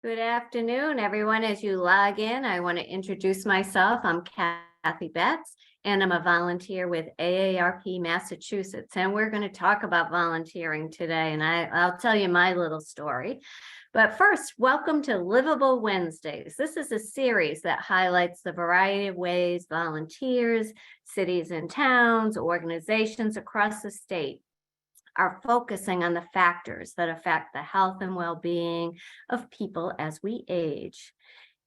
Good afternoon, everyone. As you log in, I want to introduce myself. I'm Kathy Betts, and I'm a volunteer with AARP Massachusetts. And we're going to talk about volunteering today, and I'll tell you my little story. But first, welcome to Livable Wednesdays. This is a series that highlights the variety of ways volunteers, cities and towns, organizations across the state are focusing on the factors that affect the health and well-being of people as we age.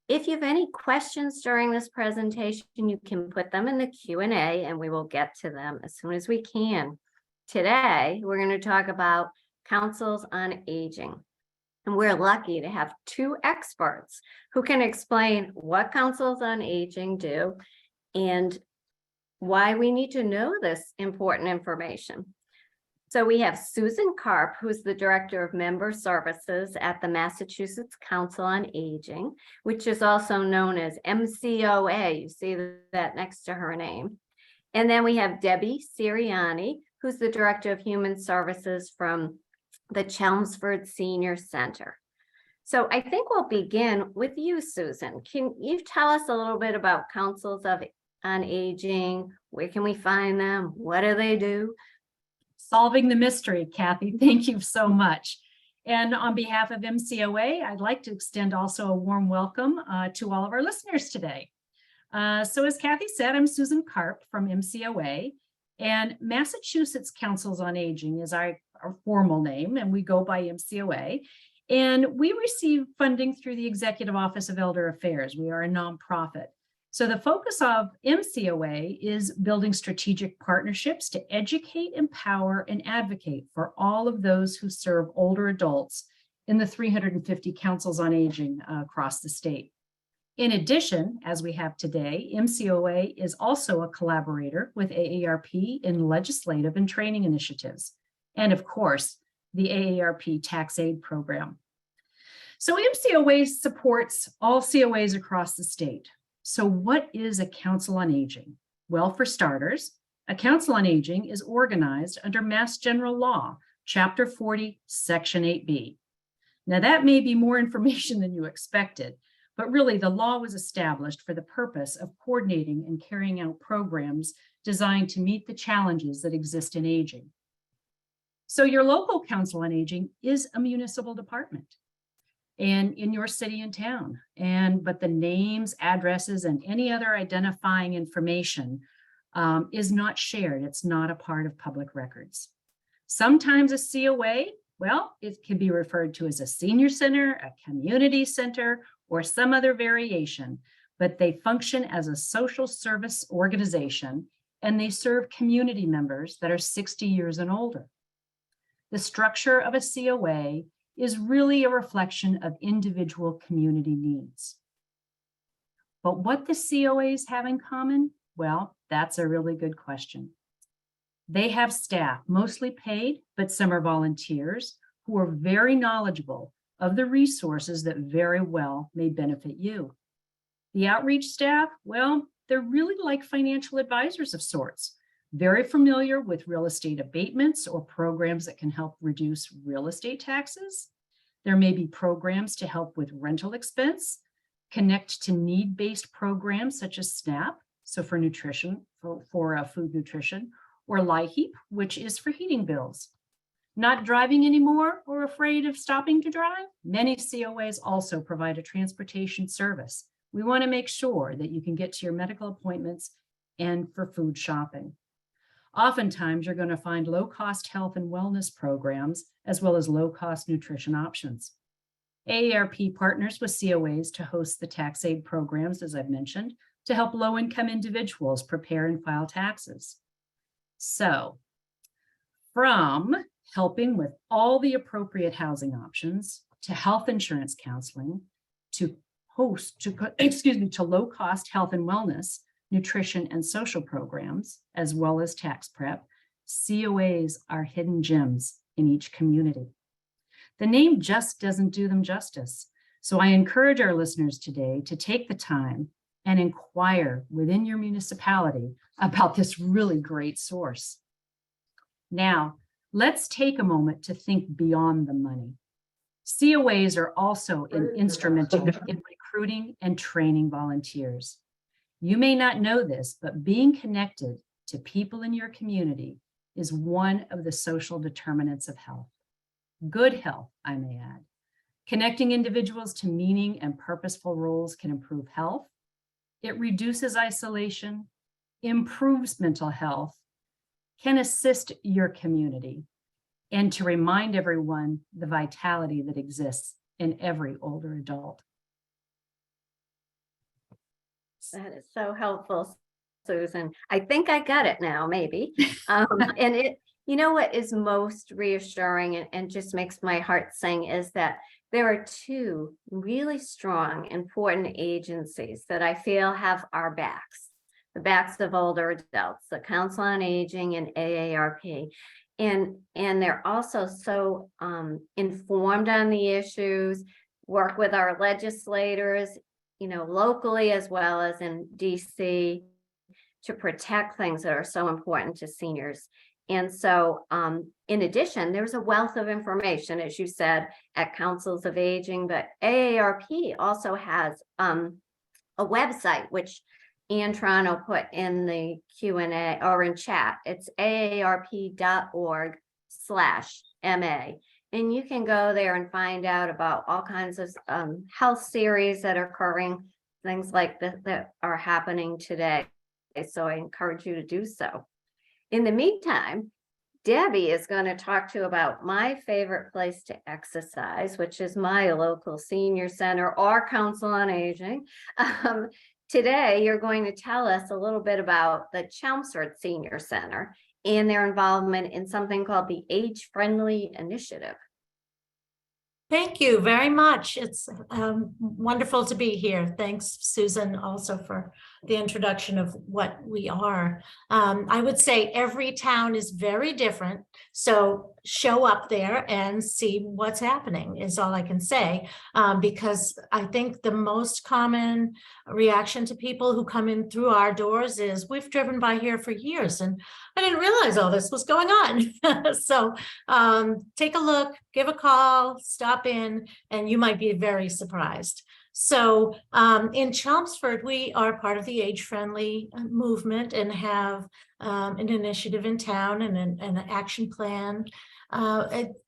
If you have any questions during this presentation, you can put them in the Q&A and we will get to them as soon as we can. Today, we're going to talk about councils on aging. And we're lucky to have two experts who can explain what councils on aging do and why we need to know this important information. So we have Susan Karp, who's the Director of Member Services at the Massachusetts Council on Aging, which is also known as MCOA. You see that next to her name. And then we have Debbie Siriani, who's the Director of Human Services from the Chelmsford Senior Center. So I think we'll begin with you, Susan. Can you tell us a little bit about councils on aging? Where can we find them? What do they do? Solving the mystery, Kathy. Thank you so much. And on behalf of MCOA, I'd like to extend also a warm welcome to all of our listeners today. So as Kathy said, I'm Susan Karp from MCOA, and Massachusetts Councils on Aging is our formal name, and we go by MCOA. And we receive funding through the Executive Office of Elder Affairs. We are a nonprofit. So the focus of MCOA is building strategic partnerships to educate, empower, and advocate for all of those who serve older adults in the 350 councils on aging across the state. In addition, as we have today, MCOA is also a collaborator with AARP in legislative and training initiatives, and of course, the AARP Tax Aid Program. So MCOA supports all COAs across the state. So what is a council on aging? Well, for starters, a council on aging is organized under Mass General Law, Chapter 40, Section 8B. Now that may be more information than you expected, but really the law was established for the purpose of coordinating and carrying out programs designed to meet the challenges that exist in aging. So your local council on aging is a municipal department and in your city and town, but the names, addresses, and any other identifying information is not shared. It's not a part of public records. Sometimes a COA, well, it can be referred to as a senior center, a community center, or some other variation, but they function as a social service organization and they serve community members that are 60 years and older. The structure of a COA is really a reflection of individual community needs. But what the COAs have in common? Well, that's a really good question. They have staff, mostly paid, but some are volunteers, who are very knowledgeable of the resources that very well may benefit you. The outreach staff, well, they're really like financial advisors of sorts, very familiar with real estate abatements or programs that can help reduce real estate taxes. There may be programs to help with rental expense, connect to need-based programs such as SNAP, so for nutrition, for food nutrition, or LIHEAP, which is for heating bills. Not driving anymore or afraid of stopping to drive? Many COAs also provide a transportation service. We want to make sure that you can get to your medical appointments and for food shopping. Oftentimes, you're going to find low-cost health and wellness programs, as well as low-cost nutrition options. AARP partners with COAs to host the tax aid programs, as I've mentioned, to help low-income individuals prepare and file taxes. So, from helping with all the appropriate housing options, to health insurance counseling, to low-cost health and wellness, nutrition and social programs, as well as tax prep, COAs are hidden gems in each community. The name just doesn't do them justice. So I encourage our listeners today to take the time and inquire within your municipality about this really great source. Now, let's take a moment to think beyond the money. COAs are also instrumental in recruiting and training volunteers. You may not know this, but being connected to people in your community is one of the social determinants of health. Good health, I may add. Connecting individuals to meaning and purposeful roles can improve health. It reduces isolation, improves mental health, can assist your community, and to remind everyone the vitality that exists in every older adult. That is so helpful, Susan. I think I got it now, maybe. And you know what is most reassuring and just makes my heart sing is that there are two really strong, important agencies that I feel have our backs, the backs of older adults, the Council on Aging and AARP. And they're also so informed on the issues, work with our legislators, locally as well as in DC to protect things that are so important to seniors. And so in addition, there's a wealth of information, as you said, at Councils of Aging, but AARP also has a website, which Antron will put in the Q&A or in chat. It's aarp.org/MA. And you can go there and find out about all kinds of health series that are occurring, things like that are happening today. So I encourage you to do so. In the meantime, Debbie is going to talk to you about my favorite place to exercise, which is my local senior center or Council on Aging. Today, you're going to tell us a little bit about the Chelmsford Senior Center and their involvement in something called the Age Friendly Initiative. Thank you very much. It's wonderful to be here. Thanks, Susan, also for the introduction of what we are. I would say every town is very different. So show up there and see what's happening is all I can say, because I think the most common reaction to people who come in through our doors is, we've driven by here for years and I didn't realize all this was going on. So take a look, give a call, stop in, and you might be very surprised. So in Chelmsford, we are part of the Age Friendly movement and have an initiative in town and an action plan.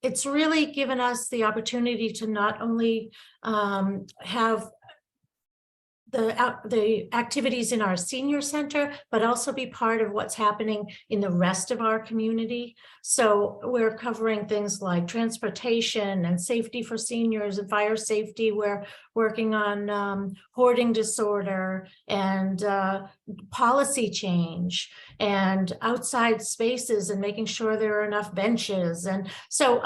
It's really given us the opportunity to not only have the activities in our senior center, but also be part of what's happening in the rest of our community. So we're covering things like transportation and safety for seniors and fire safety. We're working on hoarding disorder and policy change and outside spaces and making sure there are enough benches. And so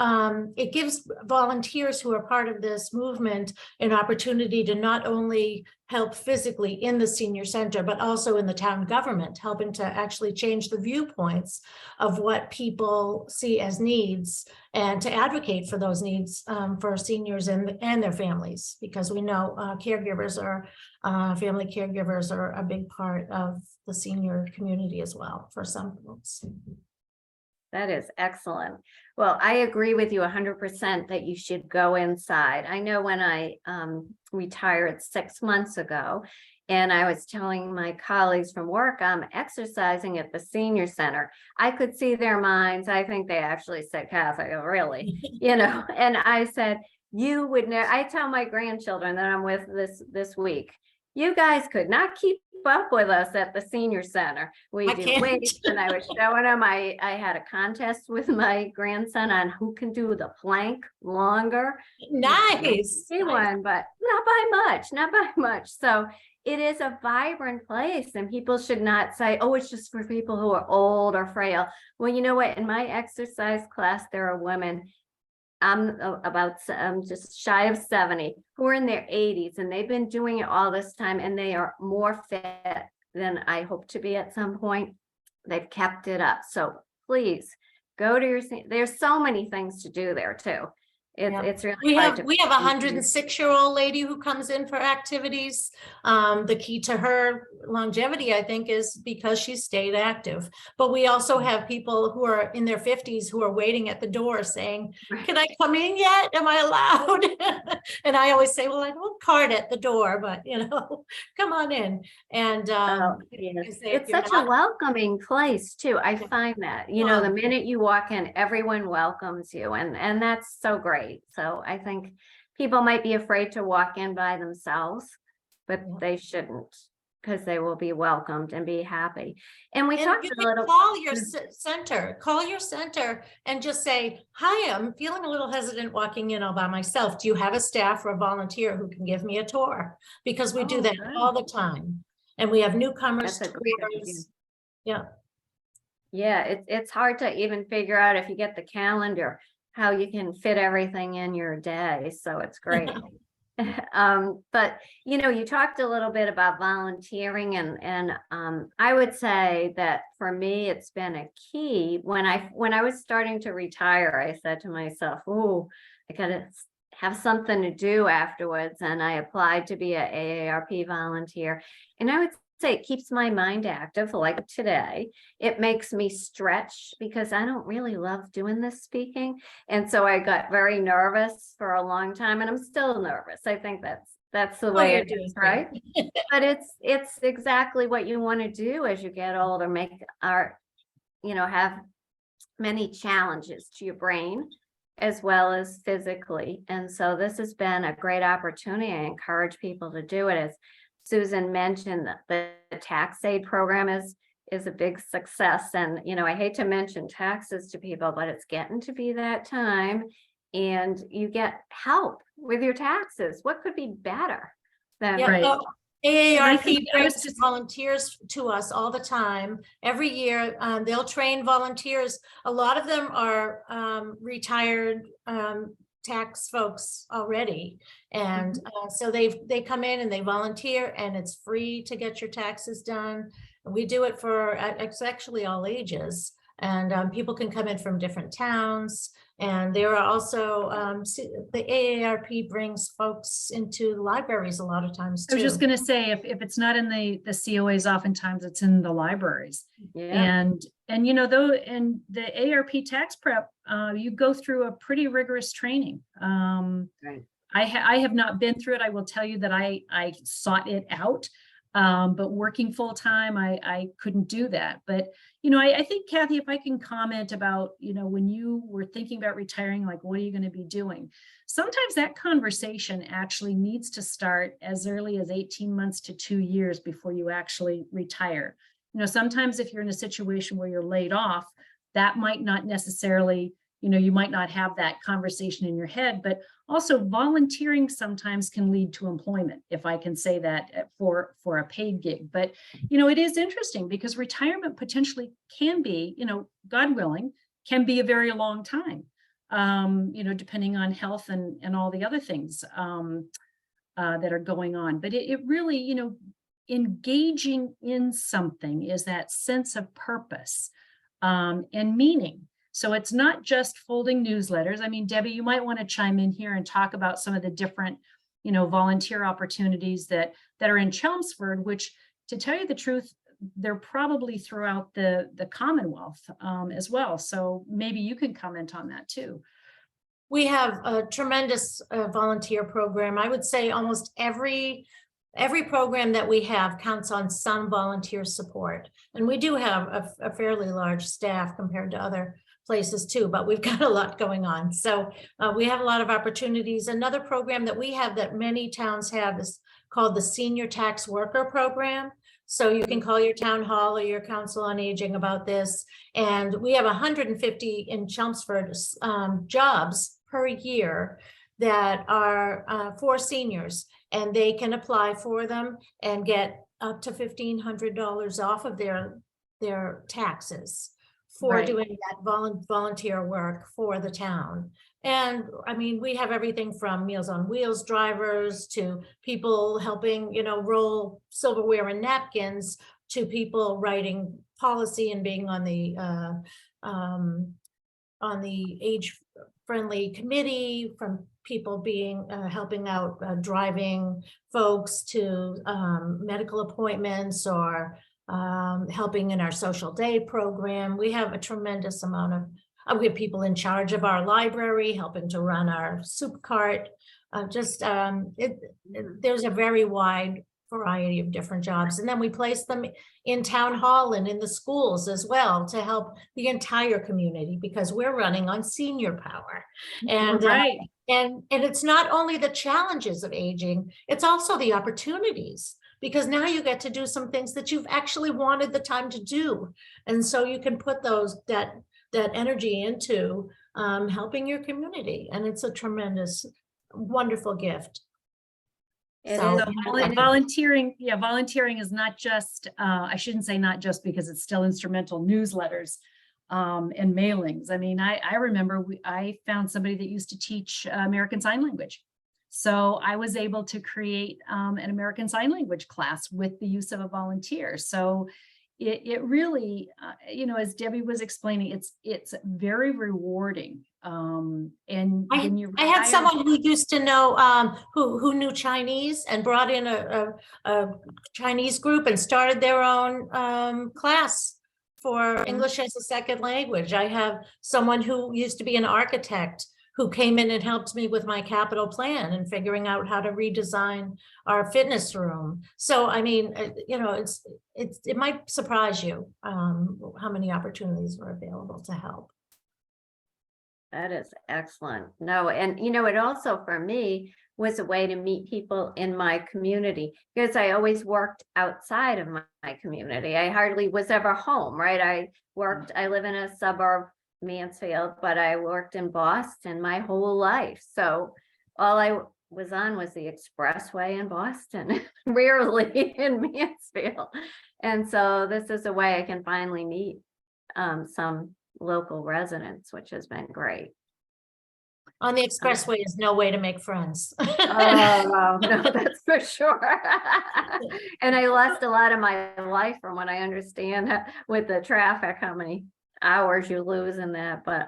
it gives volunteers who are part of this movement an opportunity to not only help physically in the senior center, but also in the town government, helping to actually change the viewpoints of what people see as needs and to advocate for those needs for seniors and their families, because we know caregivers are, family caregivers are a big part of the senior community as well for some folks. That is excellent. Well, I agree with you 100% that you should go inside. I know when I retired 6 months ago, and I was telling my colleagues from work, I'm exercising at the senior center. I could see their minds. I think they actually said, Kathy, oh, really? And I said, you would never, I tell my grandchildren that I'm with this week, you guys could not keep up with us at the senior center. We do weights, and I was showing them. I had a contest with my grandson on who can do the plank longer. Nice. One, but not by much. So it is a vibrant place, and people should not say, oh, it's just for people who are old or frail. Well, you know what? In my exercise class, there are women, I'm just shy of 70, who are in their 80s, and they've been doing it all this time, and they are more fit than I hope to be at some point. They've kept it up. So please go to there's so many things to do there too. Yeah. It's really We hard have a 106-year-old lady who comes in for activities. The key to her longevity, I think, is because she stayed active. But we also have people who are in their 50s who are waiting at the door saying, "Can I come in yet? Am I allowed?" And I always say, "Well, I don't card at the door, but come on in." And Oh, yes. I say, if It's you're such a not- welcoming place too. I Yeah. find that, Well, the minute you walk in, everyone welcomes you, and that's so great. So I think people might be afraid to walk in by themselves, but Yeah. they shouldn't, because they will be welcomed and be happy. And we And talked you a can little. call your call your center and just say, "Hi, I'm feeling a little hesitant walking in all by myself. Do you have a staff or a volunteer who can give me a tour?" Because we do Oh, that good. all the time. And we have newcomers That's a great idea. tours. Yeah. Yeah, it's hard to even figure out if you get the calendar, how you can fit everything in your day. So it's great. But you talked a little bit about volunteering, and I would say that for me, it's been a key. When I was starting to retire, I said to myself, "Oh, I gotta have something to do afterwards," and I applied to be a AARP volunteer. And I would say it keeps my mind active, like today. It makes me stretch because I don't really love doing this speaking. And so I got very nervous for a long time, and I'm still nervous. I think that's the way you're it doing is, great. right? But it's exactly what you want to do as you get older, make have many challenges to your brain as well as physically. And so this has been a great opportunity. I encourage people to do it. As Susan mentioned, the tax aid program is a big success. And, I hate to mention taxes to people, but it's getting to be that time, and you get help with your taxes. What could be better than Yeah. Right. AARP I was brings just- volunteers to us all the time. Every year, they'll train volunteers. A lot of them are retired tax folks already. And so they come in and they volunteer, and it's free to get your taxes done. We do it for, it's actually all ages. And people can come in from different towns. And there are also, the AARP brings folks into libraries a lot of times I was just too. going to say, if it's not in the COAs, oftentimes it's in the libraries. Yeah. And though in the ARP tax prep, you go through a pretty rigorous training. Right. I have not been through it. I will tell you that I sought it out. But working full time, I couldn't do that. But, I think, Kathy, if I can comment about, when you were thinking about retiring, like, what are you going to be doing? Sometimes that conversation actually needs to start as early as 18 months to 2 years before you actually retire. Sometimes if you're in a situation where you're laid off, that might not necessarily, you might not have that conversation in your head, but also volunteering sometimes can lead to employment, if I can say that, for a paid gig. But, it is interesting because retirement potentially can be, God willing, can be a very long time, depending on health and all the other things that are going on. But it really, engaging in something is that sense of purpose and meaning. So it's not just folding newsletters. I mean, Debbie, you might want to chime in here and talk about some of the different, volunteer opportunities that are in Chelmsford, which, to tell you the truth, they're probably throughout the Commonwealth as well. So maybe you can comment on that too. We have a tremendous volunteer program. I would say almost every program that we have counts on some volunteer support. And we do have a fairly large staff compared to other places too, but we've got a lot going on. So we have a lot of opportunities. Another program that we have that many towns have is called the Senior Tax Worker Program. So you can call your town hall or your council on aging about this. And we have 150 in Chelmsford jobs per year that are for seniors, and they can apply for them and get up to $1,500 off of their taxes for Right. doing that volunteer work for the town. And I mean, we have everything from Meals on Wheels drivers to people helping, roll silverware and napkins, to people writing policy and being on the age friendly committee, from people being helping out driving folks to medical appointments, or helping in our social day program. We have a tremendous amount of we have people in charge of our library, helping to run our soup cart. There's a very wide variety of different jobs. And then we place them in town hall and in the schools as well to help the entire community, because we're running on senior power. And Right. and it's not only the challenges of aging, it's also the opportunities, because now you get to do some things that you've actually wanted the time to do. And so you can put that energy into helping your community. And it's a tremendous, wonderful gift. It So- is. So volunteering, yeah, volunteering is not just, I shouldn't say not just, because it's still instrumental, newsletters and mailings. I mean, I remember I found somebody that used to teach American Sign Language. So I was able to create an American Sign Language class with the use of a volunteer. So it really, as Debbie was explaining, it's very rewarding. And when you I had someone who used to know, who knew Chinese, and brought in a Chinese group and started their own class for English as a second language. I have someone who used to be an architect who came in and helped me with my capital plan and figuring out how to redesign our fitness room. So, I mean, it might surprise you how many opportunities are available to help. That is excellent. No, and it also for me was a way to meet people in my community, because I always worked outside of my community. I hardly was ever home, right? I live in a suburb, Mansfield, but I worked in Boston my whole life. So all I was on was the expressway in Boston, rarely in Mansfield. And so this is a way I can finally meet some local residents, which has been great. On the expressway is no way to make friends. Oh, no, that's for sure. And I lost a lot of my life from what I understand with the traffic, how many hours you lose in that, but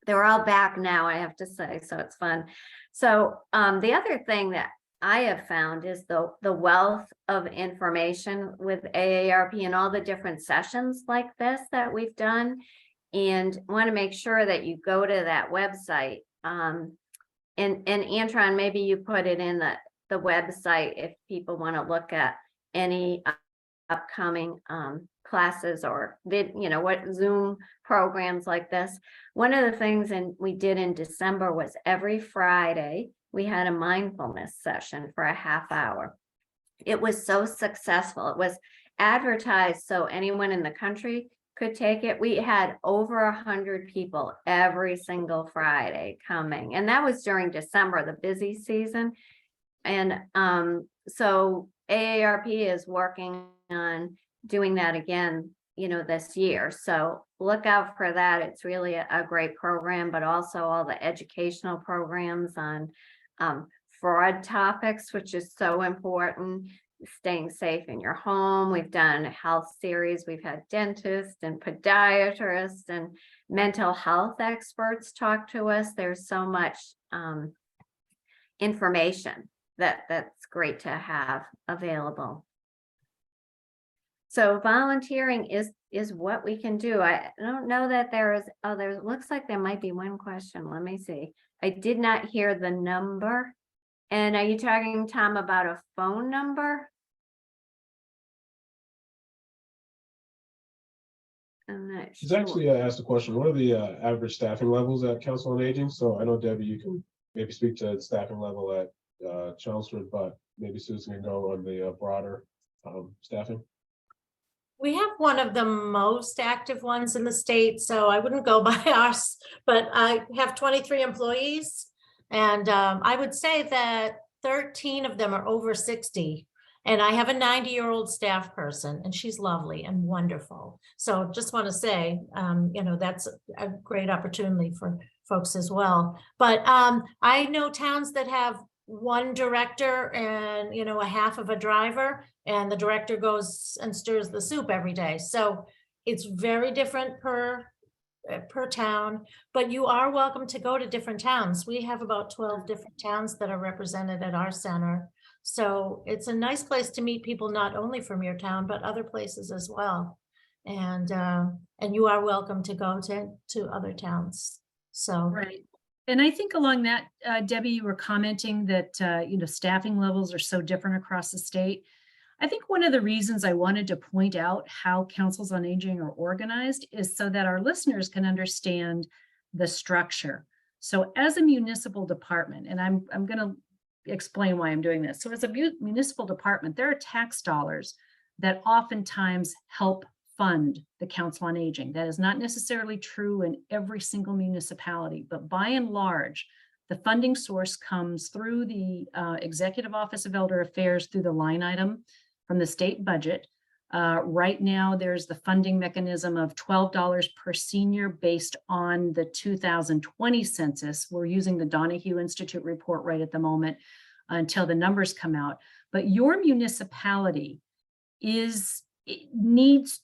they're all back now, I have to say, so it's fun. So the other thing that I have found is the wealth of information with AARP and all the different sessions like this that we've done, and want to make sure that you go to that website. And Antron, maybe you put it in the website if people want to look at any upcoming classes or what Zoom programs like this. One of the things we did in December was every Friday we had a mindfulness session for a half hour. It was so successful. It was advertised so anyone in the country could take it. We had over 100 people every single Friday coming, and that was during December, the busy season. And so AARP is working on doing that again, this year. So look out for that. It's really a great program, but also all the educational programs on fraud topics, which is so important. Staying safe in your home. We've done a health series. We've had dentists and podiatrists and mental health experts talk to us. There's so much information that's great to have available. So volunteering is what we can do. I don't know that there looks like there might be one question. Let me see. I did not hear the number. And are you talking, Tom, about a phone number? I'm not She's sure. actually asked a question. What are the average staffing levels at Council on Aging? So I know, Debbie, you can maybe speak to the staffing level at Chelmsford, but maybe Susan can go on the broader staffing. We have one of the most active ones in the state, so I wouldn't go by ours, but I have 23 employees. And I would say that 13 of them are over 60. And I have a 90-year-old staff person, and she's lovely and wonderful. So just want to say, that's a great opportunity for folks as well. But I know towns that have one director and, a half of a driver, and the director goes and stirs the soup every day. So it's very different per per town, but you are welcome to go to different towns. We have about 12 different towns that are represented at our center. So it's a nice place to meet people, not only from your town, but other places as well. And you are welcome to go to other towns. So. Right. And I think along that, Debbie, you were commenting that, staffing levels are so different across the state. I think one of the reasons I wanted to point out how councils on aging are organized is so that our listeners can understand the structure. So as a municipal department, and I'm going to explain why I'm doing this. So as a municipal department, there are tax dollars that oftentimes help fund the Council on Aging. That is not necessarily true in every single municipality, but by and large, the funding source comes through the Executive Office of Elder Affairs through the line item from the state budget. Right now, there's the funding mechanism of $12 per senior based on the 2020 census. We're using the Donahue Institute report right at the moment until the numbers come out. But your municipality needs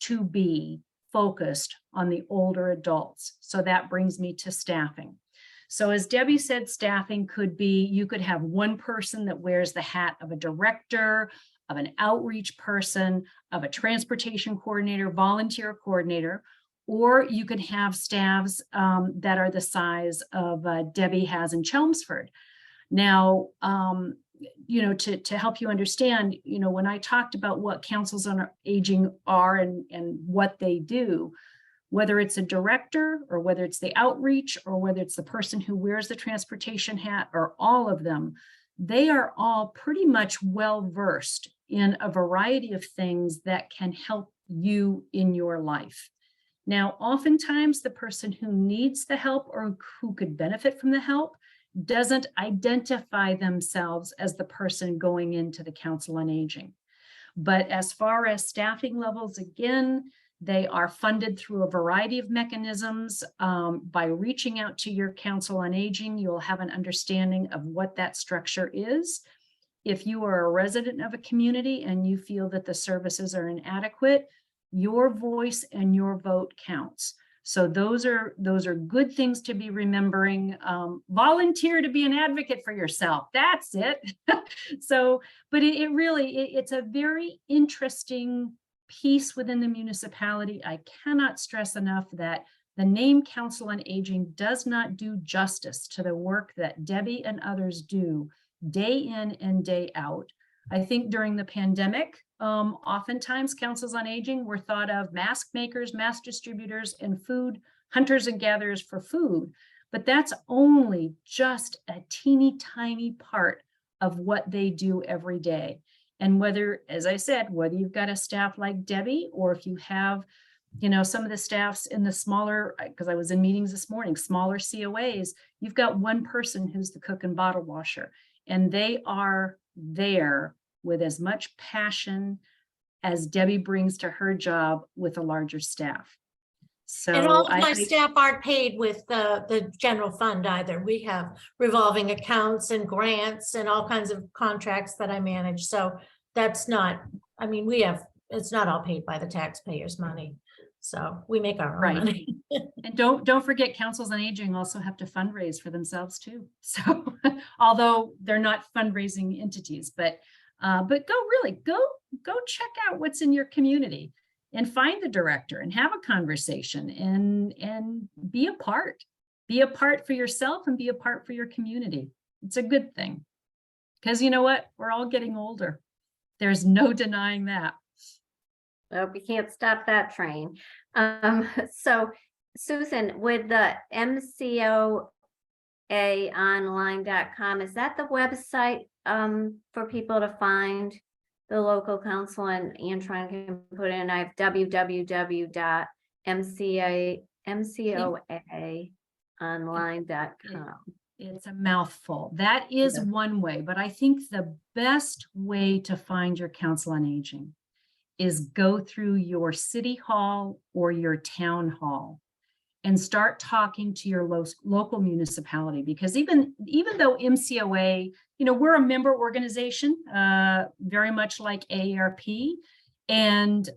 to be focused on the older adults. So that brings me to staffing. So as Debbie said, staffing could be, you could have one person that wears the hat of a director, of an outreach person, of a transportation coordinator, volunteer coordinator, or you could have staffs that are the size of Debbie has in Chelmsford. Now, to help you understand, when I talked about what councils on aging are and what they do, whether it's a director or whether it's the outreach or whether it's the person who wears the transportation hat or all of them, they are all pretty much well-versed in a variety of things that can help you in your life. Now, oftentimes the person who needs the help or who could benefit from the help doesn't identify themselves as the person going into the Council on Aging. But as far as staffing levels, again, they are funded through a variety of mechanisms. By reaching out to your Council on Aging, you'll have an understanding of what that structure is. If you are a resident of a community and you feel that the services are inadequate, your voice and your vote counts. So those are good things to be remembering. Volunteer to be an advocate for yourself. That's it. So, but it's a very interesting piece within the municipality. I cannot stress enough that the name Council on Aging does not do justice to the work that Debbie and others do day in and day out. I think during the pandemic, oftentimes councils on aging were thought of mask makers, mask distributors, and food hunters and gatherers for food. But that's only just a teeny tiny part of what they do every day. And whether, as I said, whether you've got a staff like Debbie, or if you have, some of the staffs in the smaller, because I was in meetings this morning, smaller COAs, you've got one person who's the cook and bottle washer, and they are there with as much passion as Debbie brings to her job with a larger staff. So and all of my staff aren't paid with the general fund either. We have revolving accounts and grants and all kinds of contracts that I manage. So that's not, it's not all paid by the taxpayers' money. So we make our own money. And don't forget, councils on aging also have to fundraise for themselves too. So although they're not fundraising entities, but go check out what's in your community and find the director and have a conversation and be a part for yourself and be a part for your community. It's a good thing, because you know what? We're all getting older. There's no denying that. Well, we can't stop that train. So Susan, with the mcoaonline.com, is that the website for people to find the local council? And Antron can put in, I have www.mcoaonline.com. It's a mouthful. That is one way, but I think the best way to find your Council on Aging is go through your city hall or your town hall and start talking to your local municipality, because even though MCOA, we're a member organization, very much like AARP, And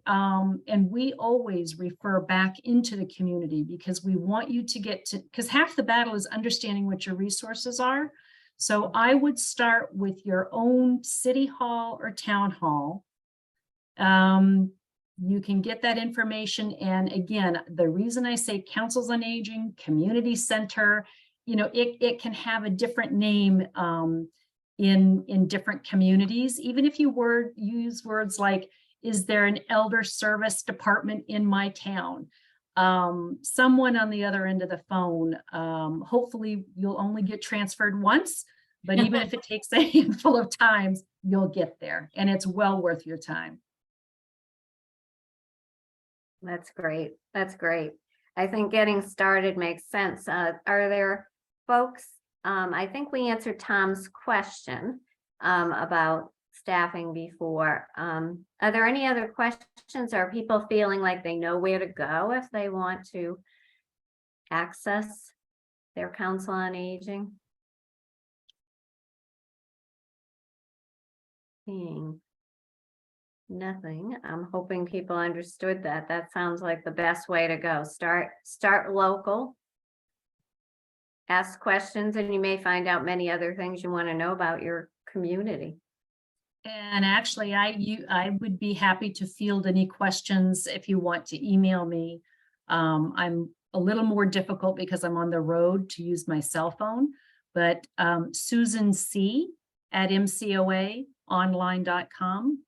we always refer back into the community because we want you to get to, because half the battle is understanding what your resources are. So I would start with your own city hall or town hall. You can get that information. And again, the reason I say councils on aging, community center, it can have a different name in different communities. Even if you use words like, is there an elder service department in my town? Someone on the other end of the phone, hopefully you'll only get transferred once, but even if it takes a handful of times, you'll get there, and it's well worth your time. That's great. That's great. I think getting started makes sense. Are there folks, I think we answered Tom's question about staffing before. Are there any other questions? Are people feeling like they know where to go if they want to access their council on aging? Seeing nothing. I'm hoping people understood that. That sounds like the best way to go. Start local. Ask questions, and you may find out many other things you want to know about your community. And actually, I would be happy to field any questions if you want to email me. I'm a little more difficult because I'm on the road to use my cell phone, but Susan C at mcoaonline.com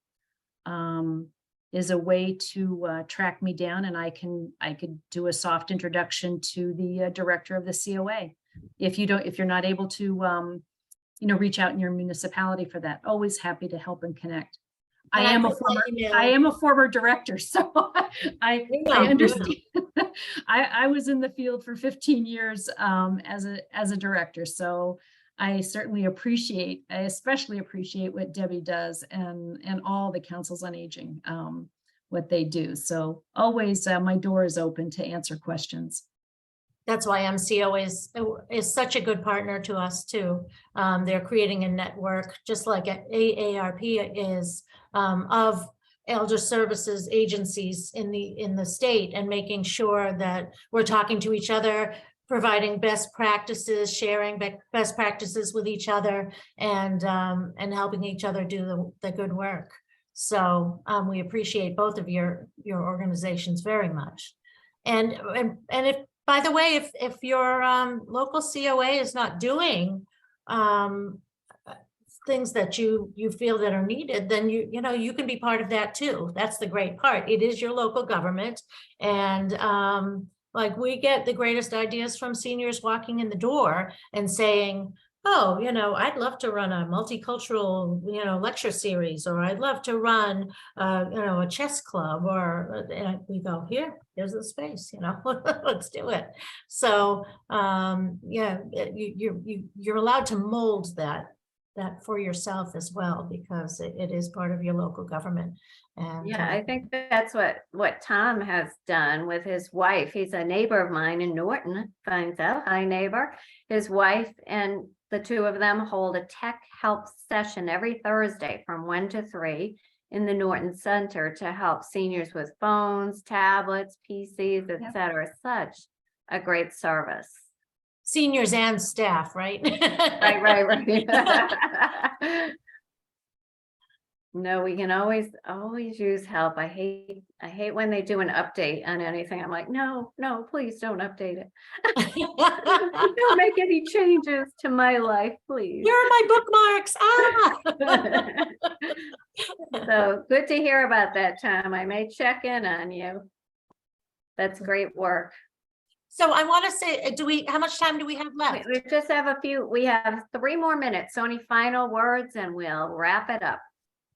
is a way to track me down, and I could do a soft introduction to the director of the COA. If you're not able to reach out in your municipality for that, always happy to help and connect. I am a former director, so I understand. I was in the field for 15 years as a director, so I especially appreciate what Debbie does and all the councils on aging, what they do. So always my door is open to answer questions. That's why MCO is such a good partner to us too. They're creating a network, just like AARP is, of elder services agencies in the state, and making sure that we're talking to each other, providing best practices, sharing best practices with each other, and helping each other do the good work. So we appreciate both of your organizations very much. And if, by the way, if your local COA is not doing things that you feel that are needed, then you can be part of that too. That's the great part. It is your local government, and like, we get the greatest ideas from seniors walking in the door and saying, oh, I'd love to run a multicultural, lecture series, or I'd love to run, a chess club, and we go, here's the space, let's do it. So, yeah, you're allowed to mold that for yourself as well, because it is part of your local government. And yeah, I think that's what Tom has done with his wife. He's a neighbor of mine in Norton, finds out, hi neighbor. His wife and the two of them hold a tech help session every Thursday from 1 to 3 in the Norton Center to help seniors with phones, tablets, PCs, etc. Such a great service. Seniors and staff, right? Right. No, we can always use help. I hate when they do an update on anything. I'm like, no, please don't update it. Don't make any changes to my life, please. Here are my bookmarks. So good to hear about that, Tom. I may check in on you. That's great work. So I want to say, how much time do we have left? We just have we have 3 more minutes. So any final words, and we'll wrap it up.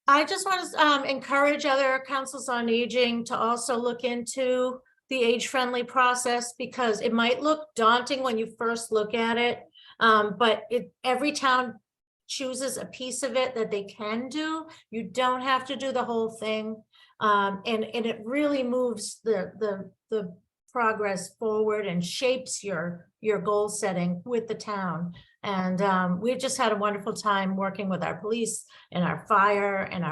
I just want to encourage other councils on aging to also look into the age-friendly process, because it might look daunting when you first look at it, but every town chooses a piece of it that they can do. You don't have to do the whole thing, and it really moves the progress forward and shapes your goal setting with the town. And we've just had a wonderful time working with our police and our fire and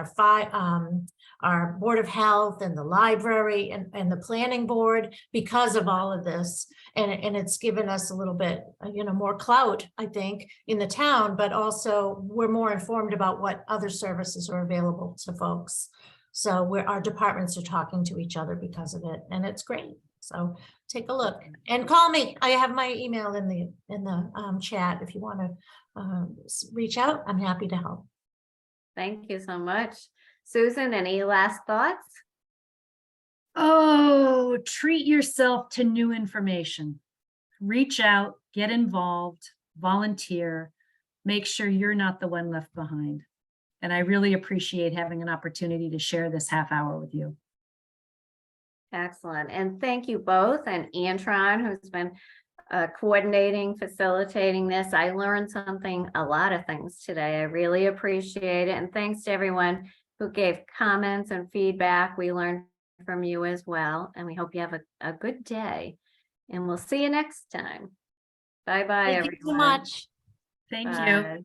our Board of Health and the library and the planning board because of all of this. And it's given us a little bit, more clout, I think, in the town, but also we're more informed about what other services are available to folks. So our departments are talking to each other because of it, and it's great. So take a look and call me. I have my email in the chat. If you want to reach out, I'm happy to help. Thank you so much. Susan, any last thoughts? Oh, treat yourself to new information. Reach out, get involved, volunteer, make sure you're not the one left behind. And I really appreciate having an opportunity to share this half hour with you. Excellent. And thank you both, and Antron, who's been coordinating, facilitating this. I learned a lot of things today. I really appreciate it. And thanks to everyone who gave comments and feedback. We learned from you as well. And we hope you have a good day. And we'll see you next time. Bye-bye, Thank everyone. you so much. Thank you. Bye.